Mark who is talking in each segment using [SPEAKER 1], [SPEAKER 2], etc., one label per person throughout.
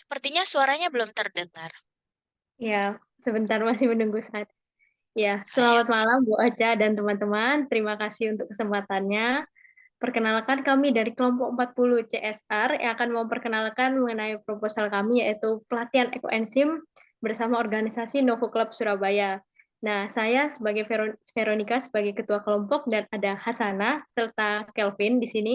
[SPEAKER 1] Sepertinya suaranya belum terdengar.
[SPEAKER 2] Ya, sebentar masih menunggu saat. Ya,
[SPEAKER 1] Oh ya,
[SPEAKER 2] selamat malam Bu Aca dan teman-teman. Terima kasih untuk kesempatannya. Perkenalkan kami dari kelompok 40 CSR yang akan memperkenalkan mengenai proposal kami yaitu pelatihan ekoenzim bersama organisasi Novo Club Surabaya. Nah, saya sebagai Veronica sebagai ketua kelompok dan ada Hasana serta Kelvin di sini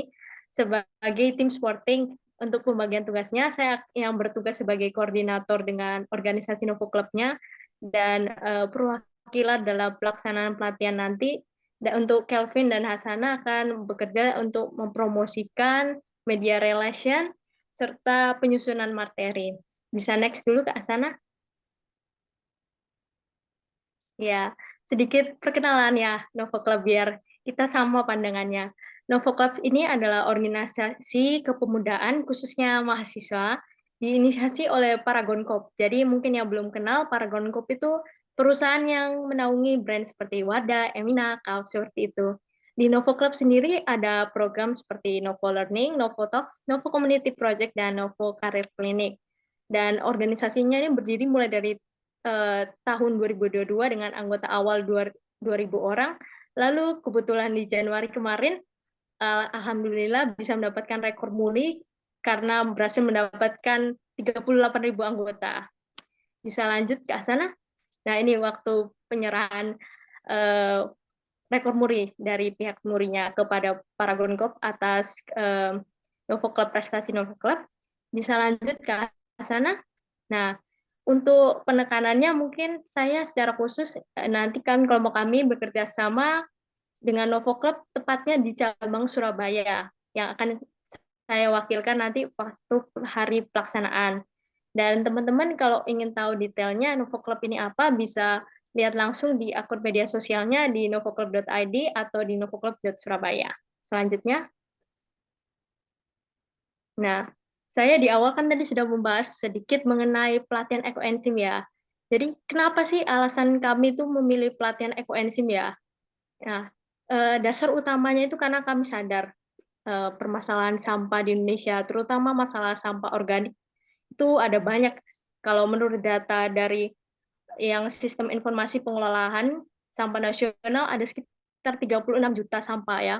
[SPEAKER 2] sebagai tim supporting. Untuk pembagian tugasnya, saya yang bertugas sebagai koordinator dengan organisasi Novo Club-nya dan perwakilan dalam pelaksanaan pelatihan nanti. Dan untuk Kelvin dan Hasana akan bekerja untuk mempromosikan media relation serta penyusunan materi. Bisa next dulu Kak Hasana? Ya, sedikit perkenalan ya Novo Club biar kita sama pandangannya. Novo Club ini adalah organisasi kepemudaan khususnya mahasiswa diinisiasi oleh Paragon Coop. Jadi mungkin yang belum kenal Paragon Coop itu perusahaan yang menaungi brand seperti Wada, Emina, Kauf seperti itu. Di Novo Club sendiri ada program seperti Novo Learning, Novo Talks, Novo Community Project, dan Novo Career Clinic. Dan organisasinya ini berdiri mulai dari tahun 2022 dengan anggota awal 2.000 orang. Lalu kebetulan di Januari kemarin, alhamdulillah bisa mendapatkan rekor muri karena berhasil mendapatkan 38.000 anggota. Bisa lanjut ke sana? Nah, ini waktu penyerahan eh, rekor muri dari pihak murinya kepada Paragon Corp atas Novo Club, prestasi Novo Club. Bisa lanjut ke sana? Nah, untuk penekanannya mungkin saya secara khusus nanti kelompok kami bekerja sama dengan Novo Club tepatnya di cabang Surabaya yang akan saya wakilkan nanti waktu hari pelaksanaan. Dan teman-teman kalau ingin tahu detailnya Novo Club ini apa bisa lihat langsung di akun media sosialnya di novoclub.id atau di novoclub.surabaya. Selanjutnya, nah, saya di awal kan tadi sudah membahas sedikit mengenai pelatihan ekoenzim ya. Jadi kenapa sih alasan kami itu memilih pelatihan ekoenzim ya? Nah, dasar utamanya itu karena kami sadar permasalahan sampah di Indonesia, terutama masalah sampah organik itu ada banyak. Kalau menurut data dari yang sistem informasi pengelolaan sampah nasional ada sekitar 36 juta sampah ya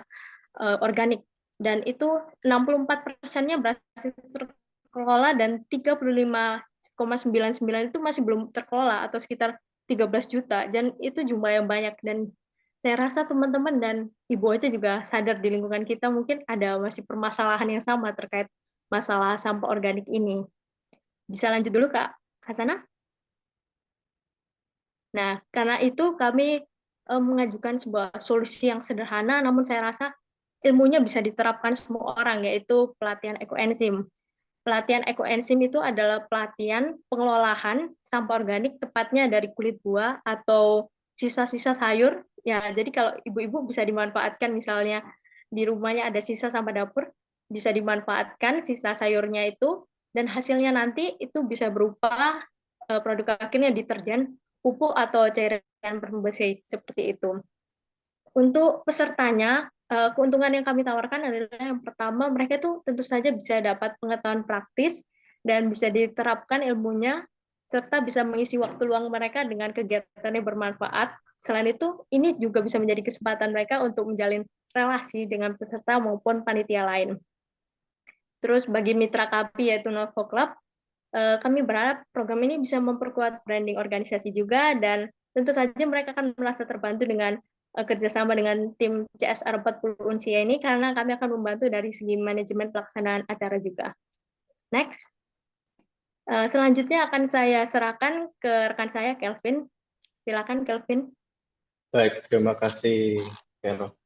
[SPEAKER 2] organik dan itu 64%-nya berhasil terkelola dan 35,99 itu masih belum terkelola atau sekitar 13 juta dan itu jumlah yang banyak dan saya rasa teman-teman dan Ibu aja juga sadar di lingkungan kita mungkin ada masih permasalahan yang sama terkait masalah sampah organik ini. Bisa lanjut dulu Kak Hasanah? Nah, karena itu kami mengajukan sebuah solusi yang sederhana, namun saya rasa ilmunya bisa diterapkan semua orang, yaitu pelatihan ekoenzim. Pelatihan ekoenzim itu adalah pelatihan pengelolaan sampah organik, tepatnya dari kulit buah atau sisa-sisa sayur. Ya, jadi kalau ibu-ibu bisa dimanfaatkan, misalnya di rumahnya ada sisa sampah dapur, bisa dimanfaatkan sisa sayurnya itu, dan hasilnya nanti itu bisa berupa produk akhirnya deterjen, pupuk atau cairan pembersih seperti itu. Untuk pesertanya, keuntungan yang kami tawarkan adalah yang pertama, mereka itu tentu saja bisa dapat pengetahuan praktis dan bisa diterapkan ilmunya, serta bisa mengisi waktu luang mereka dengan kegiatan yang bermanfaat. Selain itu, ini juga bisa menjadi kesempatan mereka untuk menjalin relasi dengan peserta maupun panitia lain. Terus bagi mitra KAPI yaitu Novo Club, kami berharap program ini bisa memperkuat branding organisasi juga dan tentu saja mereka akan merasa terbantu dengan kerjasama dengan tim CSR 40 Unsia ini karena kami akan membantu dari segi manajemen pelaksanaan acara juga. Next. Selanjutnya akan saya serahkan ke rekan saya, Kelvin. Silakan, Kelvin.
[SPEAKER 3] Baik, terima kasih, Vero.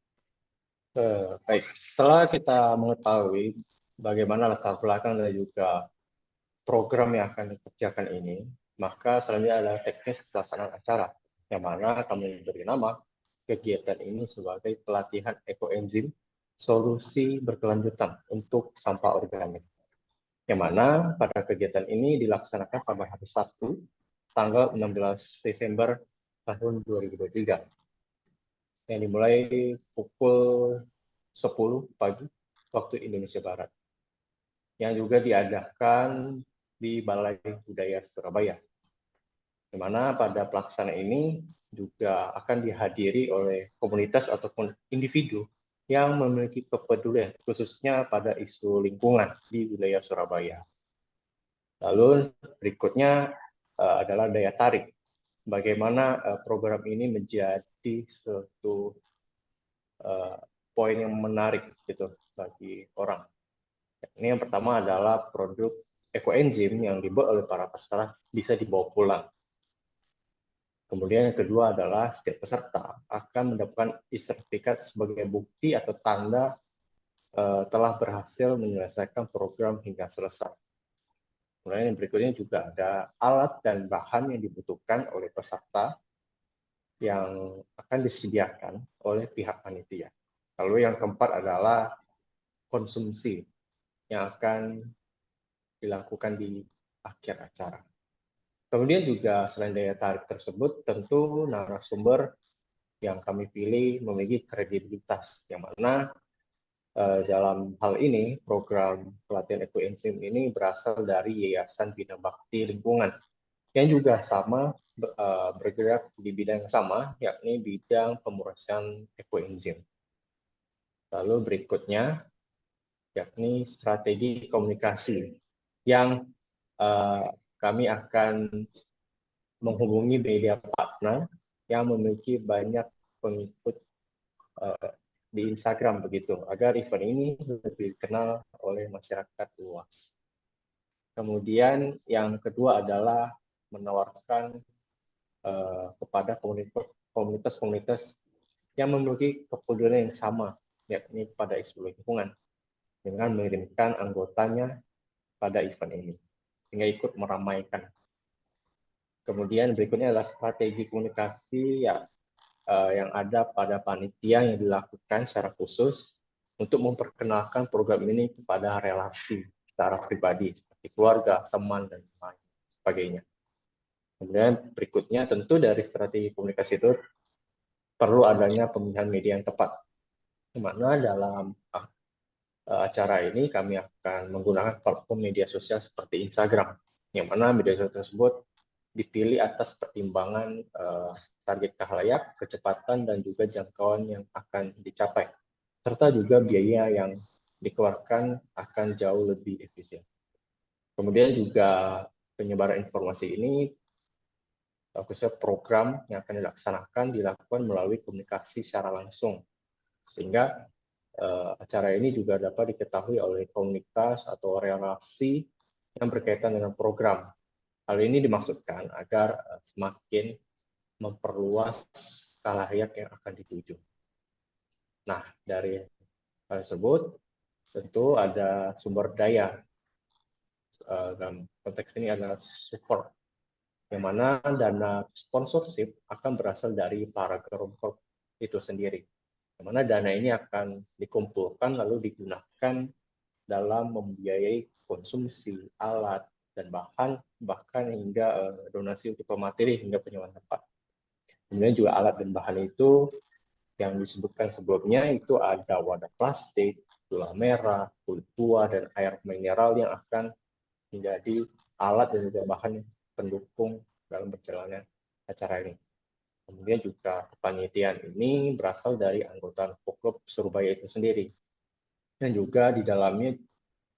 [SPEAKER 3] Baik, setelah kita mengetahui bagaimana latar belakang dan juga program yang akan dikerjakan ini, maka selanjutnya adalah teknis pelaksanaan acara, yang mana kami beri nama kegiatan ini sebagai pelatihan ekoenzim solusi berkelanjutan untuk sampah organik. Yang mana pada kegiatan ini dilaksanakan pada hari Sabtu, tanggal 16 Desember tahun 2023, yang dimulai pukul 10 pagi waktu Indonesia Barat, yang juga diadakan di Balai Budaya Surabaya. Di mana pada pelaksanaan ini juga akan dihadiri oleh komunitas ataupun individu yang memiliki kepedulian khususnya pada isu lingkungan di wilayah Surabaya. Lalu berikutnya adalah daya tarik. Bagaimana program ini menjadi suatu poin yang menarik gitu bagi orang. Ini yang pertama adalah produk ekoenzim yang dibuat oleh para peserta bisa dibawa pulang. Kemudian yang kedua adalah setiap peserta akan mendapatkan e-sertifikat sebagai bukti atau tanda telah berhasil menyelesaikan program hingga selesai. Kemudian yang berikutnya juga ada alat dan bahan yang dibutuhkan oleh peserta yang akan disediakan oleh pihak panitia. Lalu yang keempat adalah konsumsi yang akan dilakukan di akhir acara. Kemudian juga selain daya tarik tersebut, tentu narasumber yang kami pilih memiliki kredibilitas, yang mana dalam hal ini program pelatihan ekoenzim ini berasal dari Yayasan Bina Bakti Lingkungan yang juga sama bergerak di bidang yang sama, yakni bidang pemrosesan ekoenzim. Lalu berikutnya yakni strategi komunikasi yang kami akan menghubungi media partner yang memiliki banyak pengikut di Instagram begitu, agar event ini lebih dikenal oleh masyarakat luas. Kemudian yang kedua adalah menawarkan kepada komunitas-komunitas yang memiliki kepedulian yang sama, yakni pada isu lingkungan, dengan mengirimkan anggotanya pada event ini, sehingga ikut meramaikan. Kemudian berikutnya adalah strategi komunikasi yang ada pada panitia yang dilakukan secara khusus untuk memperkenalkan program ini kepada relasi secara pribadi seperti keluarga, teman, dan lain sebagainya. Kemudian berikutnya tentu dari strategi komunikasi itu perlu adanya pemilihan media yang tepat. Di mana dalam acara ini kami akan menggunakan platform media sosial seperti Instagram, yang mana media sosial tersebut dipilih atas pertimbangan target khalayak, kecepatan, dan juga jangkauan yang akan dicapai, serta juga biaya yang dikeluarkan akan jauh lebih efisien. Kemudian juga penyebaran informasi ini, khususnya program yang akan dilakukan melalui komunikasi secara langsung, sehingga acara ini juga dapat diketahui oleh komunitas atau relasi yang berkaitan dengan program. Hal ini dimaksudkan agar semakin memperluas khalayak yang akan dituju. Nah, dari hal tersebut tentu ada sumber daya. Dalam konteks ini adalah support, yang mana dana sponsorship akan berasal dari para kelompok itu sendiri. Yang mana dana ini akan dikumpulkan lalu digunakan dalam membiayai konsumsi alat dan bahkan hingga donasi untuk pemateri hingga penyewaan tempat. Kemudian juga alat dan bahan itu yang disebutkan sebelumnya itu ada wadah plastik, gula merah, kulit buah, dan air mineral yang akan menjadi alat dan juga bahan pendukung dalam berjalannya acara ini. Kemudian juga kepanitiaan ini berasal dari anggota Klub Surabaya itu sendiri. Dan juga di dalamnya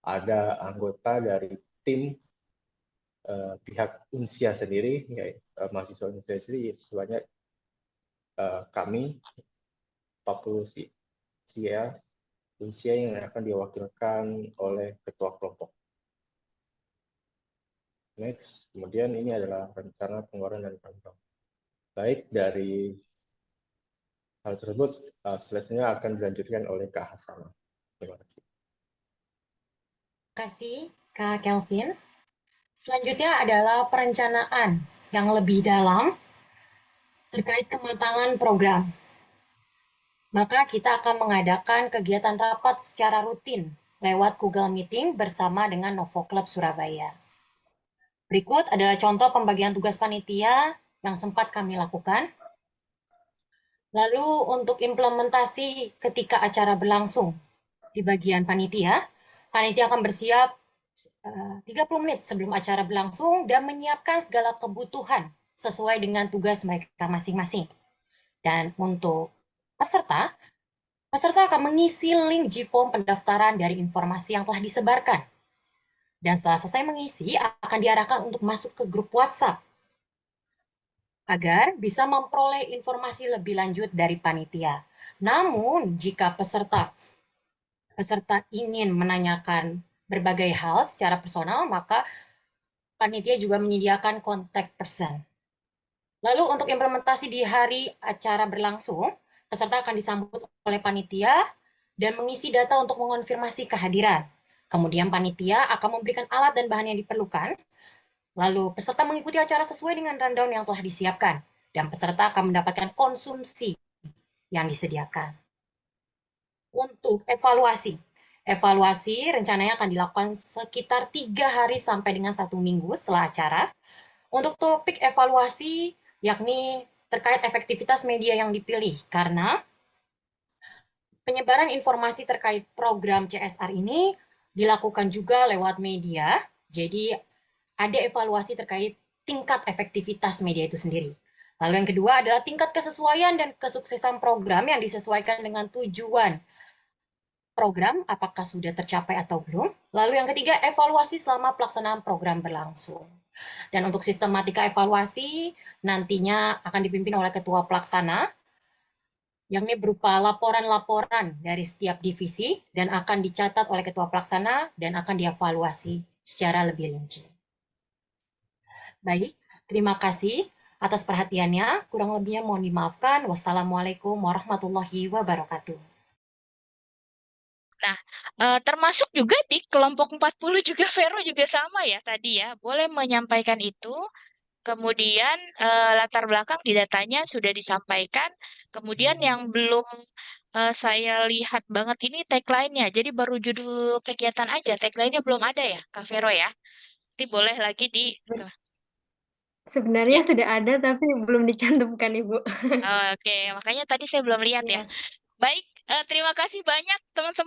[SPEAKER 3] ada anggota dari tim pihak Unsia sendiri, mahasiswa Unsia sendiri, sebanyak kami 40 sia Unsia yang akan diwakilkan oleh ketua kelompok. Next, kemudian ini adalah rencana pengeluaran dan program. Baik, dari hal tersebut selanjutnya akan dilanjutkan oleh Kak Hasanah. Terima kasih.
[SPEAKER 4] Terima kasih, Kak Kelvin. Selanjutnya adalah perencanaan yang lebih dalam terkait kematangan program. Maka kita akan mengadakan kegiatan rapat secara rutin lewat Google Meeting bersama dengan Novo Club Surabaya. Berikut adalah contoh pembagian tugas panitia yang sempat kami lakukan. Lalu untuk implementasi ketika acara berlangsung di bagian panitia akan bersiap 30 menit sebelum acara berlangsung dan menyiapkan segala kebutuhan sesuai dengan tugas mereka masing-masing. Dan untuk peserta, peserta akan mengisi link G-Form pendaftaran dari informasi yang telah disebarkan. Dan setelah selesai mengisi, akan diarahkan untuk masuk ke grup WhatsApp agar bisa memperoleh informasi lebih lanjut dari panitia. Namun, jika peserta ingin menanyakan berbagai hal secara personal, maka panitia juga menyediakan kontak person. Lalu untuk implementasi di hari acara berlangsung, peserta akan disambut oleh panitia dan mengisi data untuk mengonfirmasi kehadiran. Kemudian panitia akan memberikan alat dan bahan yang diperlukan. Lalu peserta mengikuti acara sesuai dengan rundown yang telah disiapkan. Dan peserta akan mendapatkan konsumsi yang disediakan. Untuk evaluasi. Evaluasi rencananya akan dilakukan sekitar 3 hari sampai dengan 1 minggu setelah acara. Untuk topik evaluasi yakni terkait efektivitas media yang dipilih, karena penyebaran informasi terkait program CSR ini dilakukan juga lewat media, jadi ada evaluasi terkait tingkat efektivitas media itu sendiri. Lalu yang kedua adalah tingkat kesesuaian dan kesuksesan program yang disesuaikan dengan tujuan program, apakah sudah tercapai atau belum. Lalu yang ketiga, evaluasi selama pelaksanaan program berlangsung. Dan untuk sistematika evaluasi nantinya akan dipimpin oleh ketua pelaksana, yang ini berupa laporan-laporan dari setiap divisi dan akan dicatat oleh ketua pelaksana dan akan dievaluasi secara lebih rinci. Baik, terima kasih atas perhatiannya. Kurang lebihnya mohon dimaafkan. Wassalamualaikum warahmatullahi wabarakatuh.
[SPEAKER 1] Nah, termasuk juga di kelompok 40 juga Vero juga sama ya tadi ya. Boleh menyampaikan itu. Kemudian latar belakang di datanya sudah disampaikan. Kemudian yang belum saya lihat banget ini tagline-nya. Jadi baru judul kegiatan aja. Tagline-nya belum ada ya, Kak Vero ya. Nanti boleh lagi di...
[SPEAKER 2] Sebenarnya
[SPEAKER 1] Ya.
[SPEAKER 2] sudah ada tapi belum dicantumkan, Ibu.
[SPEAKER 1] Oke, makanya tadi saya belum lihat ya.
[SPEAKER 2] Ya.
[SPEAKER 1] Baik, terima kasih banyak teman-teman.